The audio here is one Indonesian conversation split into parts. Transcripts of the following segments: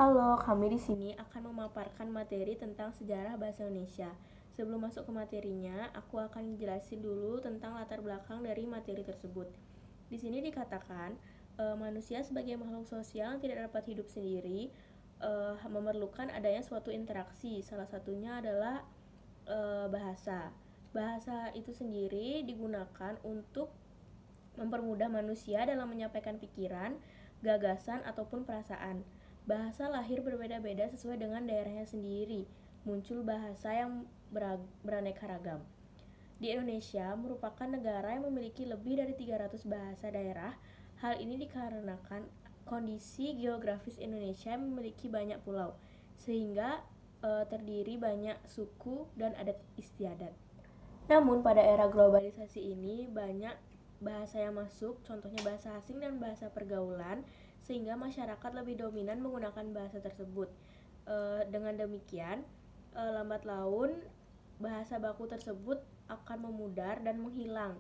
Halo, kami di sini akan memaparkan materi tentang sejarah bahasa Indonesia. Sebelum masuk ke materinya, aku akan jelasin dulu tentang latar belakang dari materi tersebut. Di sini dikatakan, manusia sebagai makhluk sosial yang tidak dapat hidup sendiri, memerlukan adanya suatu interaksi. Salah satunya adalah bahasa. Bahasa itu sendiri digunakan untuk mempermudah manusia dalam menyampaikan pikiran, gagasan, ataupun perasaan. Bahasa lahir berbeda-beda sesuai dengan daerahnya sendiri. Muncul bahasa yang beraneka ragam. Di Indonesia merupakan negara yang memiliki lebih dari 300 bahasa daerah. Hal ini dikarenakan kondisi geografis Indonesia yang memiliki banyak pulau, sehingga terdiri banyak suku dan adat istiadat. Namun pada era globalisasi ini banyak bahasa yang masuk, contohnya bahasa asing dan bahasa pergaulan, sehingga masyarakat lebih dominan menggunakan bahasa tersebut. Dengan demikian, lambat laun bahasa baku tersebut akan memudar dan menghilang.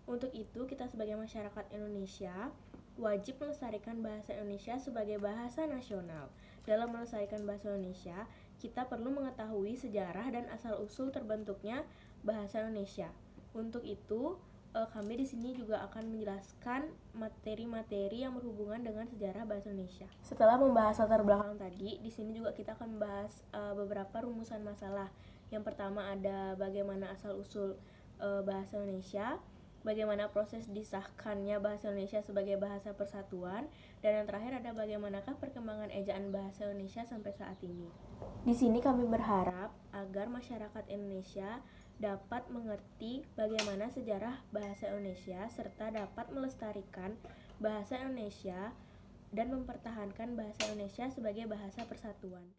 Untuk itu, kita sebagai masyarakat Indonesia wajib melestarikan bahasa Indonesia sebagai bahasa nasional. Dalam melestarikan bahasa Indonesia, kita perlu mengetahui sejarah dan asal-usul terbentuknya bahasa Indonesia. Untuk itu, kami di sini juga akan menjelaskan materi-materi yang berhubungan dengan sejarah bahasa Indonesia. Setelah membahas latar belakang tadi, di sini juga kita akan membahas beberapa rumusan masalah. Yang pertama ada bagaimana asal-usul bahasa Indonesia, bagaimana proses disahkannya bahasa Indonesia sebagai bahasa persatuan, dan yang terakhir ada bagaimanakah perkembangan ejaan bahasa Indonesia sampai saat ini. Di sini kami berharap agar masyarakat Indonesia dapat mengerti bagaimana sejarah bahasa Indonesia serta dapat melestarikan bahasa Indonesia dan mempertahankan bahasa Indonesia sebagai bahasa persatuan.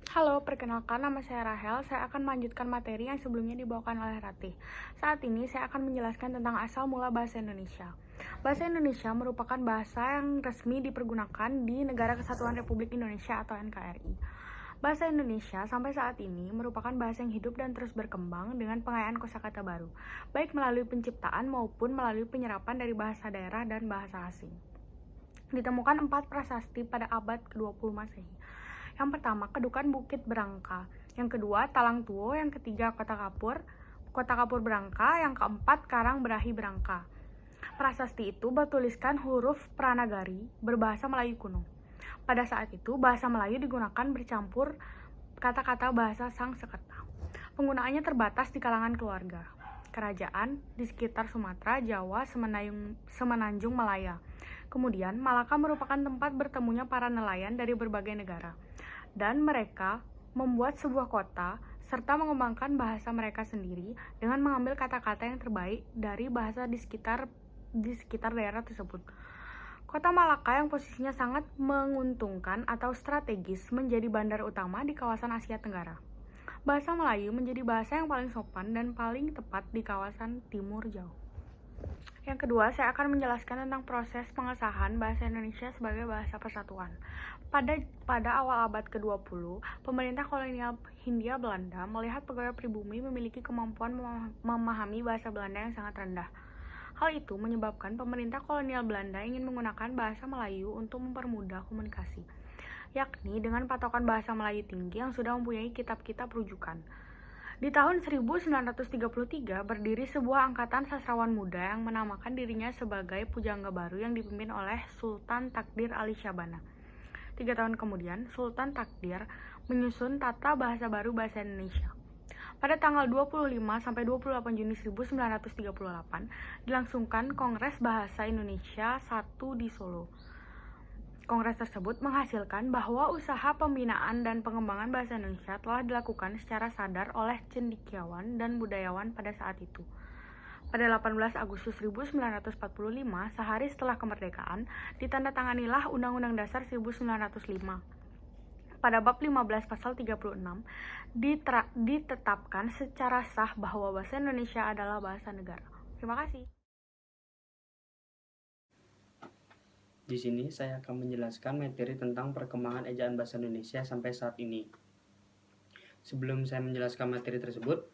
Halo, perkenalkan nama saya Rahel. Saya akan melanjutkan materi yang sebelumnya dibawakan oleh Ratih. Saat ini saya akan menjelaskan tentang asal mula bahasa Indonesia. Bahasa Indonesia merupakan bahasa yang resmi dipergunakan di Negara Kesatuan Republik Indonesia atau NKRI. Bahasa Indonesia sampai saat ini merupakan bahasa yang hidup dan terus berkembang dengan pengayaan kosakata baru, baik melalui penciptaan maupun melalui penyerapan dari bahasa daerah dan bahasa asing. Ditemukan 4 prasasti pada abad ke-20 Masehi. Yang pertama, Kedukan Bukit Berangka. Yang kedua, Talang Tuo. Yang ketiga, Kota Kapur Berangka. Yang keempat, Karang Berahi Berangka. Prasasti itu bertuliskan huruf Pranagari berbahasa Melayu kuno. Pada saat itu, bahasa Melayu digunakan bercampur kata-kata bahasa Sangsekerta. Penggunaannya terbatas di kalangan keluarga, kerajaan di sekitar Sumatera, Jawa, Semenanjung Malaya. Kemudian, Malaka merupakan tempat bertemunya para nelayan dari berbagai negara, dan mereka membuat sebuah kota serta mengembangkan bahasa mereka sendiri dengan mengambil kata-kata yang terbaik dari bahasa di sekitar daerah tersebut. Kota Malaka yang posisinya sangat menguntungkan atau strategis menjadi bandar utama di kawasan Asia Tenggara. Bahasa Melayu menjadi bahasa yang paling sopan dan paling tepat di kawasan Timur Jauh. Yang kedua, saya akan menjelaskan tentang proses pengesahan bahasa Indonesia sebagai bahasa persatuan. Pada awal abad ke-20, pemerintah kolonial Hindia Belanda melihat pegawai pribumi memiliki kemampuan memahami bahasa Belanda yang sangat rendah. Hal itu menyebabkan pemerintah kolonial Belanda ingin menggunakan bahasa Melayu untuk mempermudah komunikasi, yakni dengan patokan bahasa Melayu tinggi yang sudah mempunyai kitab-kitab rujukan. Di tahun 1933 berdiri sebuah angkatan sastrawan muda yang menamakan dirinya sebagai Pujangga Baru yang dipimpin oleh Sultan Takdir Ali Syabana. 3 tahun kemudian, Sultan Takdir menyusun tata bahasa baru bahasa Indonesia. Pada tanggal 25-28 Juni 1938 dilangsungkan Kongres Bahasa Indonesia I di Solo. Kongres tersebut menghasilkan bahwa usaha pembinaan dan pengembangan bahasa Indonesia telah dilakukan secara sadar oleh cendekiawan dan budayawan pada saat itu. Pada 18 Agustus 1945, sehari setelah kemerdekaan, ditandatanganilah Undang-Undang Dasar 1945. Pada bab 15 pasal 36, ditetapkan secara sah bahwa bahasa Indonesia adalah bahasa negara. Terima kasih. Di sini saya akan menjelaskan materi tentang perkembangan ejaan bahasa Indonesia sampai saat ini. Sebelum saya menjelaskan materi tersebut,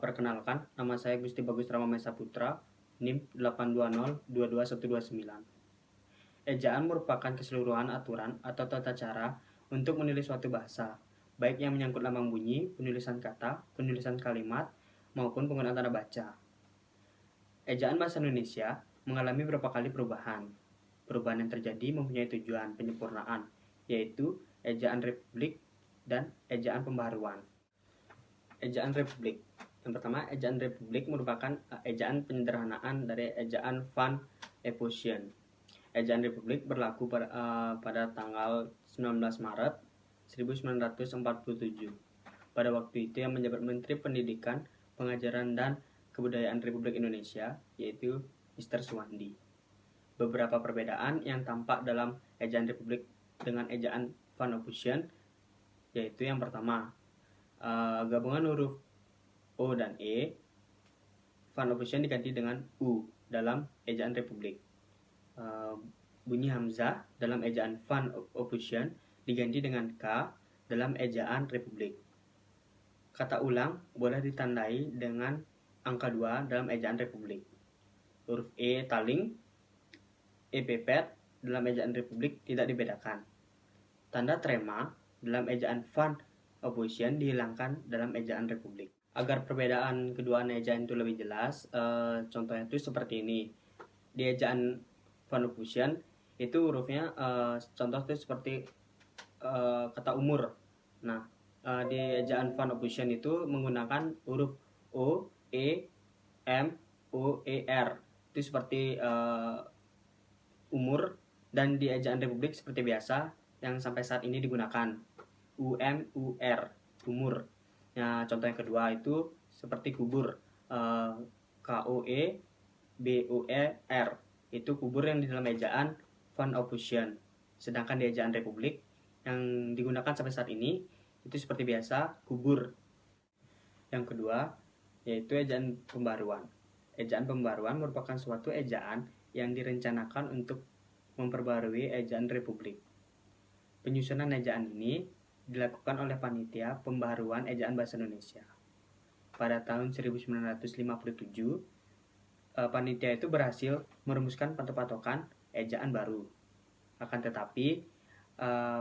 perkenalkan, nama saya Gusti Bagus Rama Mesa Putra, NIM 820-22129. Ejaan merupakan keseluruhan aturan atau tata cara untuk menulis suatu bahasa, baik yang menyangkut lambang bunyi, penulisan kata, penulisan kalimat, maupun penggunaan tanda baca. Ejaan bahasa Indonesia mengalami beberapa kali perubahan. Perubahan yang terjadi mempunyai tujuan penyempurnaan, yaitu ejaan republik dan ejaan pembaharuan. Ejaan republik. Yang pertama, ejaan republik merupakan ejaan penyederhanaan dari ejaan Van Ophuijsen. Ejaan republik berlaku pada tanggal 19 Maret 1947. Pada waktu itu yang menjabat Menteri Pendidikan, Pengajaran dan Kebudayaan Republik Indonesia, yaitu Mr. Suwandi. Beberapa perbedaan yang tampak dalam ejaan republik dengan ejaan Van Ophuijsen, yaitu yang pertama, gabungan huruf O dan E, Van Ophuijsen diganti dengan U dalam ejaan republik. Bunyi hamzah dalam ejaan Van Ophuijsen diganti dengan K dalam ejaan republik. Kata ulang boleh ditandai dengan angka 2 dalam ejaan republik. Huruf E taling, E pepet dalam ejaan republik tidak dibedakan. Tanda trema dalam ejaan Van Ophuijsen dihilangkan dalam ejaan republik. Agar perbedaan kedua ejaan itu lebih jelas, contohnya itu seperti ini. Di ejaan Van Ophuijsen itu hurufnya contoh itu seperti kata umur. Nah, di ejaan Van Ophuijsen itu menggunakan huruf O, E, M, O, E, R. Itu seperti umur, dan di ejaan republik seperti biasa yang sampai saat ini digunakan U, M, U, R, umur. Nah, contoh yang kedua itu seperti kubur, K, O, E, B, O, E, R. Itu kubur yang di dalam ejaan Van Ophuijsen. Sedangkan di ejaan republik yang digunakan sampai saat ini itu seperti biasa kubur. Yang kedua yaitu ejaan pembaruan. Ejaan pembaruan merupakan suatu ejaan yang direncanakan untuk memperbarui ejaan republik. Penyusunan ejaan ini dilakukan oleh Panitia Pembaharuan Ejaan Bahasa Indonesia. Pada tahun 1957, panitia itu berhasil merumuskan patokan ejaan baru. Akan tetapi,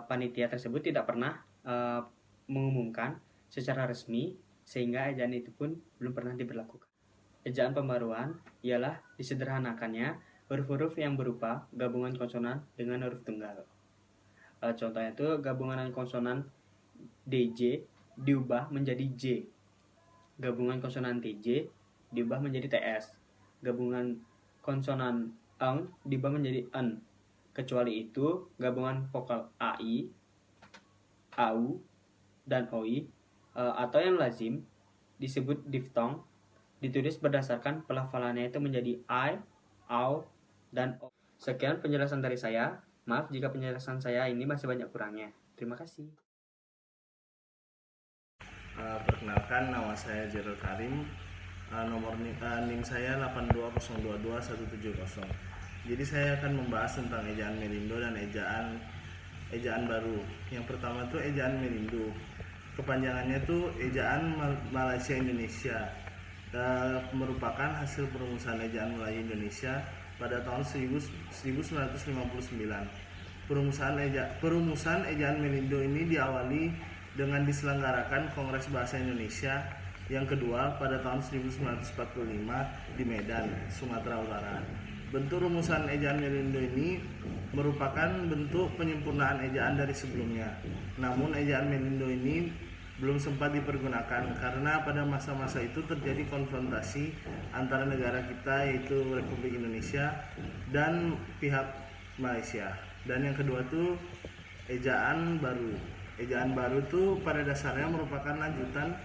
panitia tersebut tidak pernah mengumumkan secara resmi, sehingga ejaan itu pun belum pernah diberlakukan. Ejaan pembaruan ialah disederhanakannya huruf-huruf yang berupa gabungan konsonan dengan huruf tunggal. Contohnya itu gabungan konsonan DJ diubah menjadi J. Gabungan konsonan TJ diubah menjadi TS. Gabungan konsonan eng diubah menjadi en. Kecuali itu, gabungan vokal AI, AU, dan OI atau yang lazim disebut diftong ditulis berdasarkan pelafalannya itu menjadi I, AU, dan O. Sekian penjelasan dari saya. Maaf jika penjelasan saya ini masih banyak kurangnya. Terima kasih. Perkenalkan, nama saya Jerel Karim. Nomor NIM saya 820221170. Jadi saya akan membahas tentang ejaan Melindo dan ejaan baru. Yang pertama itu ejaan Melindo. Kepanjangannya itu ejaan Malaysia Indonesia. Merupakan hasil perumusan ejaan Melayu Indonesia pada tahun 1959. Perumusan ejaan Melindo ini diawali dengan diselenggarakan Kongres Bahasa Indonesia yang kedua pada tahun 1945 di Medan, Sumatera Utara. Bentuk rumusan ejaan Melindo ini merupakan bentuk penyempurnaan ejaan dari sebelumnya. Namun ejaan Melindo ini belum sempat dipergunakan karena pada masa-masa itu terjadi konfrontasi antara negara kita yaitu Republik Indonesia dan pihak Malaysia. Dan yang kedua itu ejaan baru. Ejaan baru itu pada dasarnya merupakan lanjutan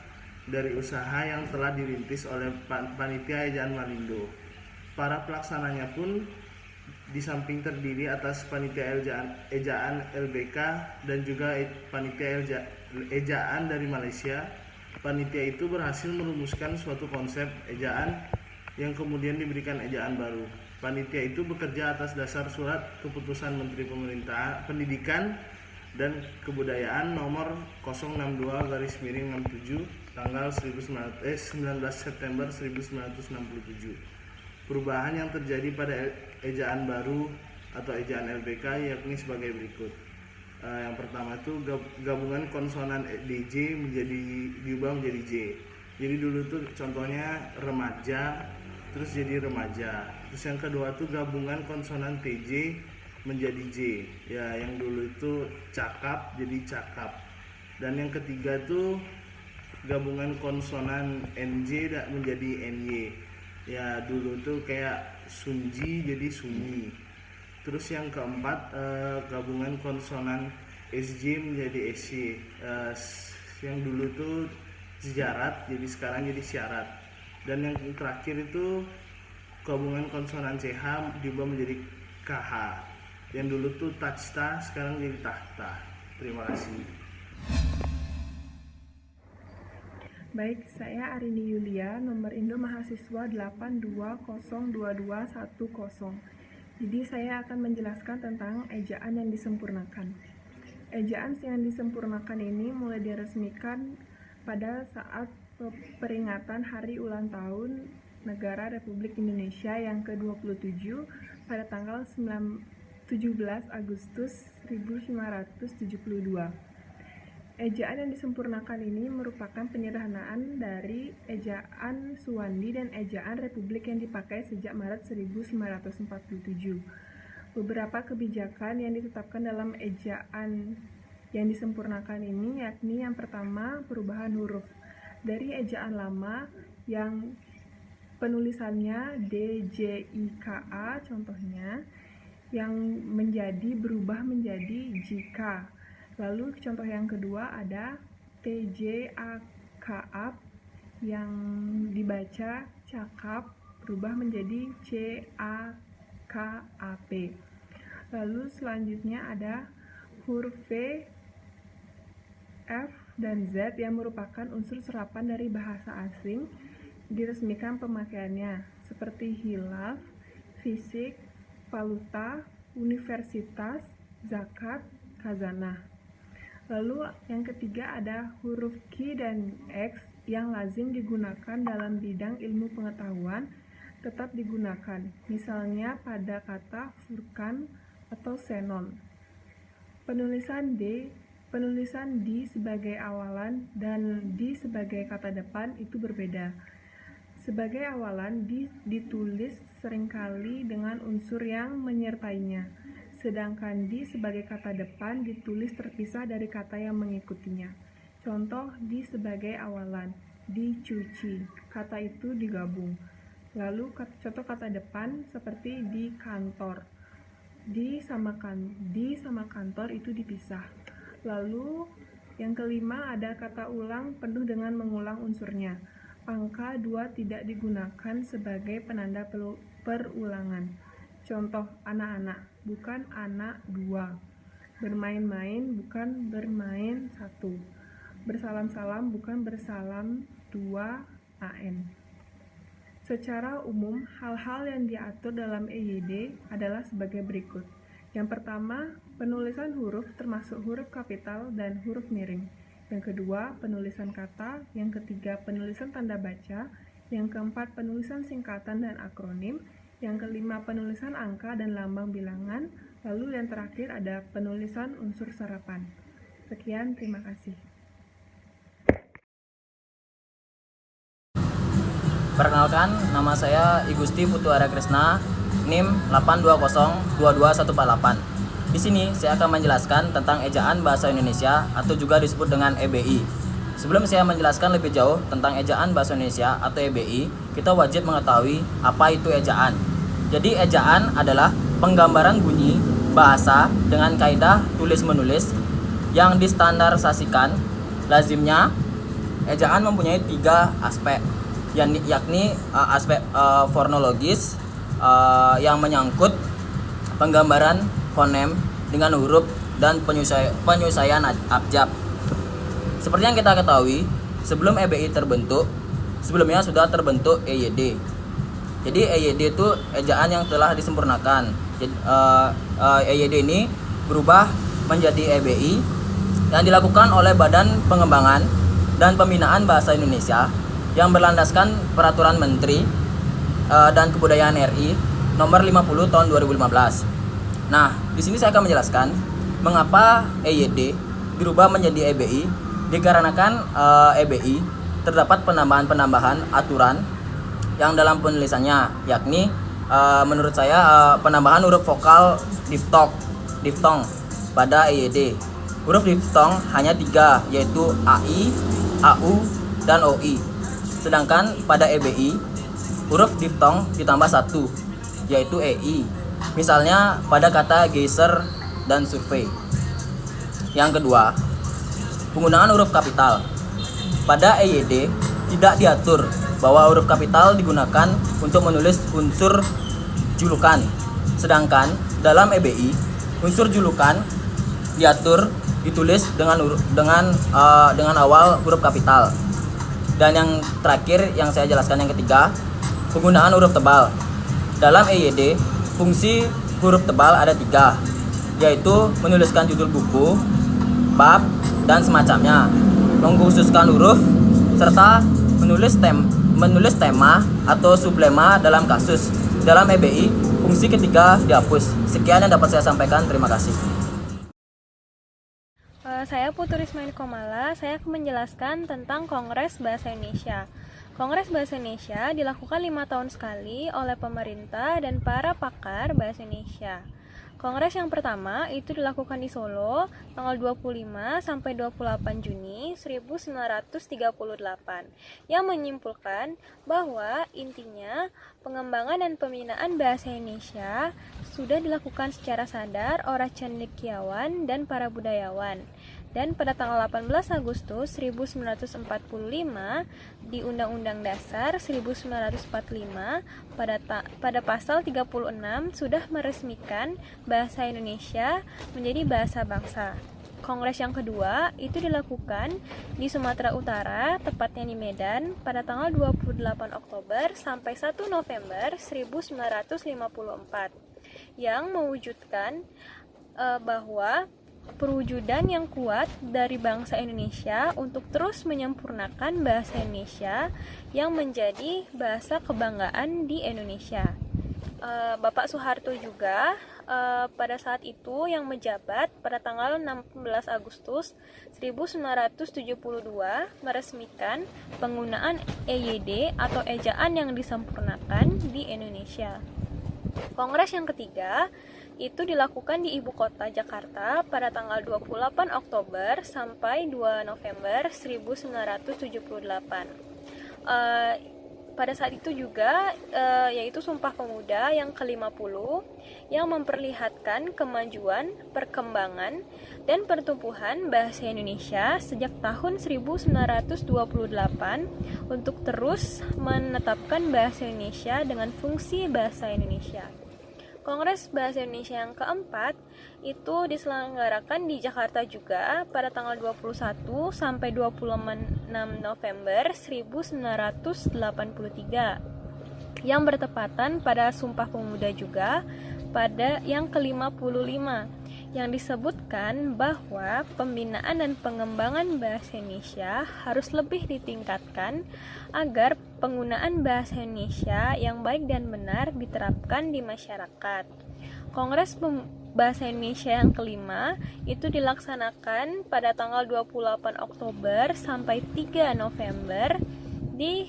dari usaha yang telah dirintis oleh Panitia Ejaan Melindo. Para pelaksananya pun di samping terdiri atas Panitia Ejaan LBK dan juga Panitia Ejaan dari Malaysia, panitia itu berhasil merumuskan suatu konsep ejaan yang kemudian diberikan ejaan baru. Panitia itu bekerja atas dasar surat keputusan Menteri Pendidikan dan Kebudayaan nomor 062/67 tanggal 19 September 1967. Perubahan yang terjadi pada ejaan baru atau ejaan LBK yakni sebagai berikut. Yang pertama itu gabungan konsonan DJ diubah menjadi J. Jadi dulu tuh contohnya remaja, terus jadi remaja. Terus yang kedua tuh gabungan konsonan TJ menjadi J. Ya, yang dulu itu cakap jadi cakap. Dan yang ketiga tuh gabungan konsonan NJ menjadi NY. Ya, dulu tuh kayak sunji jadi sunyi. Terus yang keempat gabungan konsonan SJ menjadi SY. Yang dulu tuh syarat jadi sekarang jadi syarat. Dan yang terakhir itu gabungan konsonan CH diubah menjadi KH. Yang dulu tuh tajta sekarang jadi tahta. Terima kasih. Baik, saya Arini Yulia, nomor Indo Mahasiswa 8202210. Jadi saya akan menjelaskan tentang ejaan yang disempurnakan. Ejaan yang disempurnakan ini mulai diresmikan pada saat peringatan Hari Ulang Tahun Negara Republik Indonesia yang ke-27 pada tanggal 17 Agustus 1572. Ejaan yang disempurnakan ini merupakan penyederhanaan dari ejaan Suwandi dan ejaan Republik yang dipakai sejak Maret 1947. Beberapa kebijakan yang ditetapkan dalam ejaan yang disempurnakan ini yakni yang pertama perubahan huruf dari ejaan lama yang penulisannya DJIKA contohnya yang berubah menjadi JIKA. Lalu contoh yang kedua ada TJAKAP yang dibaca cakap berubah menjadi CAKAP. Lalu selanjutnya ada huruf V, F, dan Z yang merupakan unsur serapan dari bahasa asing diresmikan pemakaiannya seperti hilaf, fisik, valuta, universitas, zakat, khazanah. Lalu yang ketiga ada huruf Q dan X yang lazim digunakan dalam bidang ilmu pengetahuan tetap digunakan, misalnya pada kata Furqan atau Xenon. Penulisan di sebagai awalan dan di sebagai kata depan itu berbeda. Sebagai awalan ditulis seringkali dengan unsur yang menyertainya. Sedangkan di sebagai kata depan ditulis terpisah dari kata yang mengikutinya. Contoh di sebagai awalan, dicuci, kata itu digabung. Lalu contoh kata depan seperti di kantor, di sama kantor itu dipisah. Lalu yang kelima ada kata ulang penuh dengan mengulang unsurnya. Angka 2 tidak digunakan sebagai penanda perulangan. Contoh anak-anak, bukan anak 2. Bermain-main, bukan bermain 1. Bersalam-salam, bukan bersalam 2 AN. Secara umum, hal-hal yang diatur dalam EYD adalah sebagai berikut. Yang pertama, penulisan huruf termasuk huruf kapital dan huruf miring. Yang kedua, penulisan kata. Yang ketiga, penulisan tanda baca. Yang keempat, penulisan singkatan dan akronim. Yang kelima, penulisan angka dan lambang bilangan. Lalu yang terakhir ada penulisan unsur serapan. Sekian, terima kasih. Perkenalkan, nama saya Igusti Putu Arya Krisna, NIM 820222148. Di sini saya akan menjelaskan tentang ejaan bahasa Indonesia atau juga disebut dengan EBI. Sebelum saya menjelaskan lebih jauh tentang ejaan bahasa Indonesia atau EBI, kita wajib mengetahui apa itu ejaan. Jadi ejaan adalah penggambaran bunyi bahasa dengan kaidah tulis-menulis yang distandarisasikan. Lazimnya, ejaan mempunyai 3 aspek, yakni aspek fonologis yang menyangkut penggambaran fonem dengan huruf dan penyusuaian abjad. Seperti yang kita ketahui, sebelum EBI terbentuk, sebelumnya sudah terbentuk EYD. Jadi EYD itu ejaan yang telah disempurnakan. EYD ini berubah menjadi EBI yang dilakukan oleh Badan Pengembangan dan Pembinaan Bahasa Indonesia yang berlandaskan Peraturan Menteri dan Kebudayaan RI nomor 50 tahun 2015. Nah, di sini saya akan menjelaskan mengapa EYD dirubah menjadi EBI. Dikarenakan EBI terdapat penambahan-penambahan aturan yang dalam penulisannya, yakni menurut saya penambahan huruf vokal diftong pada EYD. Huruf diftong hanya 3, yaitu AI, AU, dan OI. Sedangkan pada EBI huruf diftong ditambah 1, yaitu EI. Misalnya pada kata geyser dan survei. Yang kedua, penggunaan huruf kapital. Pada EYD tidak diatur bahwa huruf kapital digunakan untuk menulis unsur julukan. Sedangkan dalam EBI, unsur julukan ditulis dengan awal huruf kapital. Dan yang terakhir yang saya jelaskan, yang ketiga, penggunaan huruf tebal. Dalam EYD, fungsi huruf tebal ada 3, yaitu menuliskan judul buku, bab, dan semacamnya, mengkhususkan huruf, serta menulis tema atau sublema dalam kasus. Dalam EBI, fungsi ketiga dihapus. Sekian yang dapat saya sampaikan, terima kasih. Saya Putu Rismail Komala, saya akan menjelaskan tentang Kongres Bahasa Indonesia. Kongres Bahasa Indonesia dilakukan 5 tahun sekali oleh pemerintah dan para pakar bahasa Indonesia. Kongres yang pertama itu dilakukan di Solo tanggal 25 sampai 28 Juni 1938 yang menyimpulkan bahwa intinya pengembangan dan pembinaan bahasa Indonesia sudah dilakukan secara sadar oleh cendekiawan dan para budayawan. Dan pada tanggal 18 Agustus 1945 di Undang-Undang Dasar 1945 pada pasal 36 sudah meresmikan bahasa Indonesia menjadi bahasa bangsa. Kongres yang kedua itu dilakukan di Sumatera Utara, tepatnya di Medan, pada tanggal 28 Oktober sampai 1 November 1954 yang mewujudkan bahwa perwujudan yang kuat dari bangsa Indonesia untuk terus menyempurnakan bahasa Indonesia yang menjadi bahasa kebanggaan di Indonesia. Bapak Soeharto juga pada saat itu yang menjabat pada tanggal 16 Agustus 1972 meresmikan penggunaan EYD atau ejaan yang disempurnakan di Indonesia. Kongres yang ketiga itu dilakukan di ibu kota Jakarta pada tanggal 28 Oktober sampai 2 November 1978. Pada saat itu juga yaitu Sumpah Pemuda yang ke-50 yang memperlihatkan kemajuan, perkembangan, dan pertumbuhan bahasa Indonesia sejak tahun 1928 untuk terus menetapkan bahasa Indonesia dengan fungsi bahasa Indonesia. Kongres Bahasa Indonesia yang keempat itu diselenggarakan di Jakarta juga pada tanggal 21 sampai 26 November 1983 yang bertepatan pada Sumpah Pemuda juga pada yang ke-55 yang disebutkan bahwa pembinaan dan pengembangan bahasa Indonesia harus lebih ditingkatkan agar penggunaan bahasa Indonesia yang baik dan benar diterapkan di masyarakat. Kongres Bahasa Indonesia yang kelima itu dilaksanakan pada tanggal 28 Oktober sampai 3 November di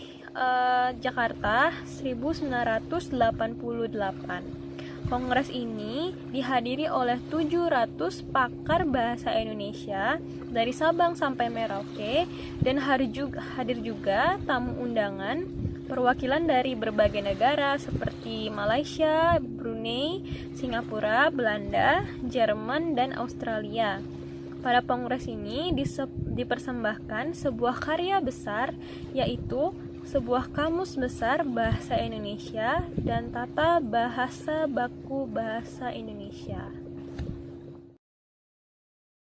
Jakarta 1988. Kongres ini dihadiri oleh 700 pakar bahasa Indonesia dari Sabang sampai Merauke dan hadir juga tamu undangan perwakilan dari berbagai negara seperti Malaysia, Brunei, Singapura, Belanda, Jerman, dan Australia. Pada kongres ini dipersembahkan sebuah karya besar yaitu sebuah kamus besar bahasa Indonesia dan tata bahasa baku bahasa Indonesia.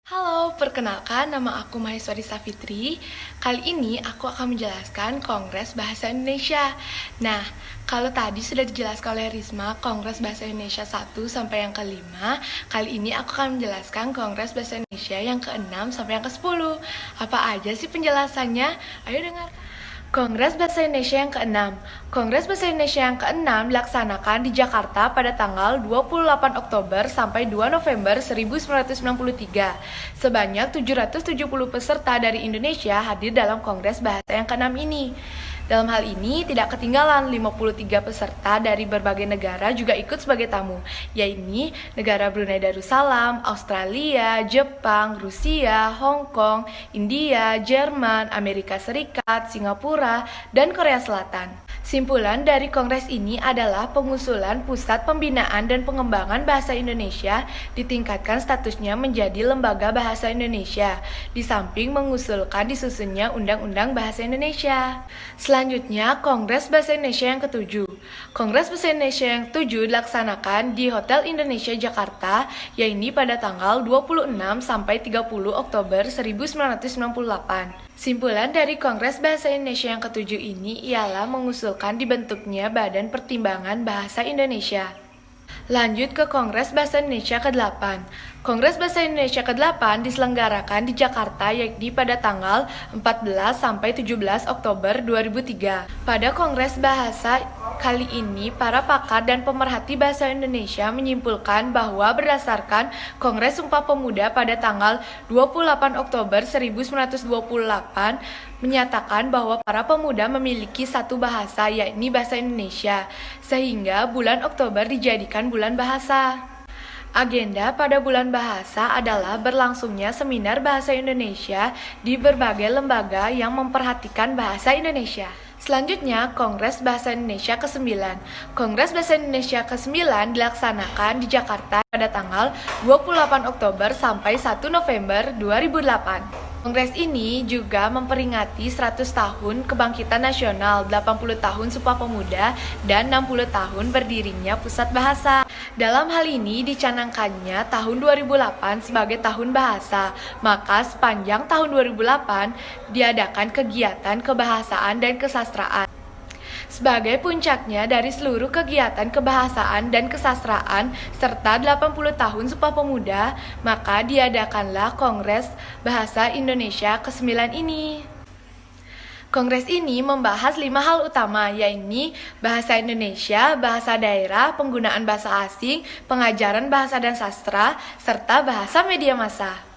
Halo, perkenalkan nama aku Maheswari Safitri. Kali ini aku akan menjelaskan Kongres Bahasa Indonesia. Nah, kalau tadi sudah dijelaskan oleh Risma Kongres Bahasa Indonesia 1 sampai yang ke-5, kali ini aku akan menjelaskan Kongres Bahasa Indonesia yang ke-6 sampai yang ke-10. Apa aja sih penjelasannya? Ayo dengar. Kongres Bahasa Indonesia yang ke-6. Kongres Bahasa Indonesia yang ke-6 dilaksanakan di Jakarta pada tanggal 28 Oktober sampai 2 November 1993. Sebanyak 770 peserta dari Indonesia hadir dalam Kongres Bahasa yang ke-6 ini. Dalam hal ini, tidak ketinggalan 53 peserta dari berbagai negara juga ikut sebagai tamu, yaitu negara Brunei Darussalam, Australia, Jepang, Rusia, Hong Kong, India, Jerman, Amerika Serikat, Singapura, dan Korea Selatan. Simpulan dari kongres ini adalah pengusulan Pusat Pembinaan dan Pengembangan Bahasa Indonesia ditingkatkan statusnya menjadi Lembaga Bahasa Indonesia, di samping mengusulkan disusunnya Undang-Undang Bahasa Indonesia. Selanjutnya, Kongres Bahasa Indonesia yang ke-7. Kongres Bahasa Indonesia yang ke-7 dilaksanakan di Hotel Indonesia Jakarta, yaitu pada tanggal 26 sampai 30 Oktober 1998. Simpulan dari Kongres Bahasa Indonesia yang ke-7 ini ialah mengusulkan dibentuknya Badan Pertimbangan Bahasa Indonesia. Lanjut ke Kongres Bahasa Indonesia ke-8. Kongres Bahasa Indonesia ke-8 diselenggarakan di Jakarta yakni pada tanggal 14 sampai 17 Oktober 2003. Pada Kongres Bahasa kali ini, para pakar dan pemerhati bahasa Indonesia menyimpulkan bahwa berdasarkan Kongres Sumpah Pemuda pada tanggal 28 Oktober 1928 menyatakan bahwa para pemuda memiliki satu bahasa, yakni bahasa Indonesia, sehingga bulan Oktober dijadikan bulan bahasa. Agenda pada bulan bahasa adalah berlangsungnya seminar bahasa Indonesia di berbagai lembaga yang memperhatikan bahasa Indonesia. Selanjutnya, Kongres Bahasa Indonesia ke-9. Kongres Bahasa Indonesia ke-9 dilaksanakan di Jakarta pada tanggal 28 Oktober sampai 1 November 2008. Kongres ini juga memperingati 100 tahun Kebangkitan Nasional, 80 tahun Sumpah Pemuda, dan 60 tahun berdirinya Pusat Bahasa. Dalam hal ini dicanangkannya tahun 2008 sebagai tahun bahasa, maka sepanjang tahun 2008 diadakan kegiatan kebahasaan dan kesastraan. Sebagai puncaknya dari seluruh kegiatan kebahasaan dan kesastraan serta 80 tahun Sumpah Pemuda, maka diadakanlah Kongres Bahasa Indonesia ke-9 ini. Kongres ini membahas 5 hal utama, yaitu bahasa Indonesia, bahasa daerah, penggunaan bahasa asing, pengajaran bahasa dan sastra, serta bahasa media massa.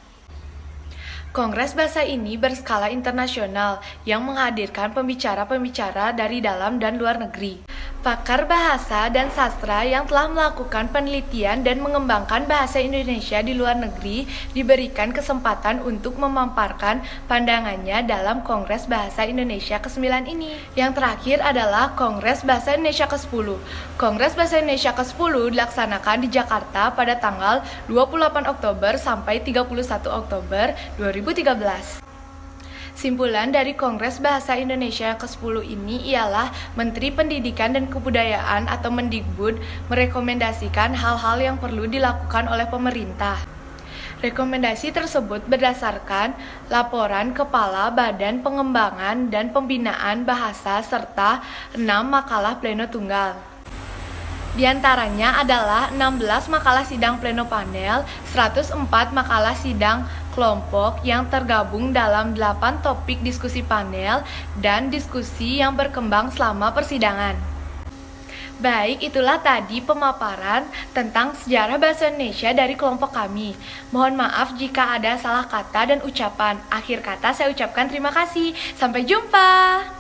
Kongres Bahasa ini berskala internasional yang menghadirkan pembicara-pembicara dari dalam dan luar negeri. Pakar bahasa dan sastra yang telah melakukan penelitian dan mengembangkan bahasa Indonesia di luar negeri diberikan kesempatan untuk memamparkan pandangannya dalam Kongres Bahasa Indonesia ke-9 ini. Yang terakhir adalah Kongres Bahasa Indonesia ke-10. Kongres Bahasa Indonesia ke-10 dilaksanakan di Jakarta pada tanggal 28 Oktober sampai 31 Oktober 2013. Simpulan dari Kongres Bahasa Indonesia ke-10 ini ialah Menteri Pendidikan dan Kebudayaan atau Mendikbud merekomendasikan hal-hal yang perlu dilakukan oleh pemerintah. Rekomendasi tersebut berdasarkan laporan Kepala Badan Pengembangan dan Pembinaan Bahasa serta 6 makalah pleno tunggal. Di antaranya adalah 16 makalah sidang pleno panel, 104 makalah sidang kelompok yang tergabung dalam 8 topik diskusi panel dan diskusi yang berkembang selama persidangan. Baik, itulah tadi pemaparan tentang sejarah bahasa Indonesia dari kelompok kami. Mohon maaf jika ada salah kata dan ucapan. Akhir kata saya ucapkan terima kasih. Sampai jumpa.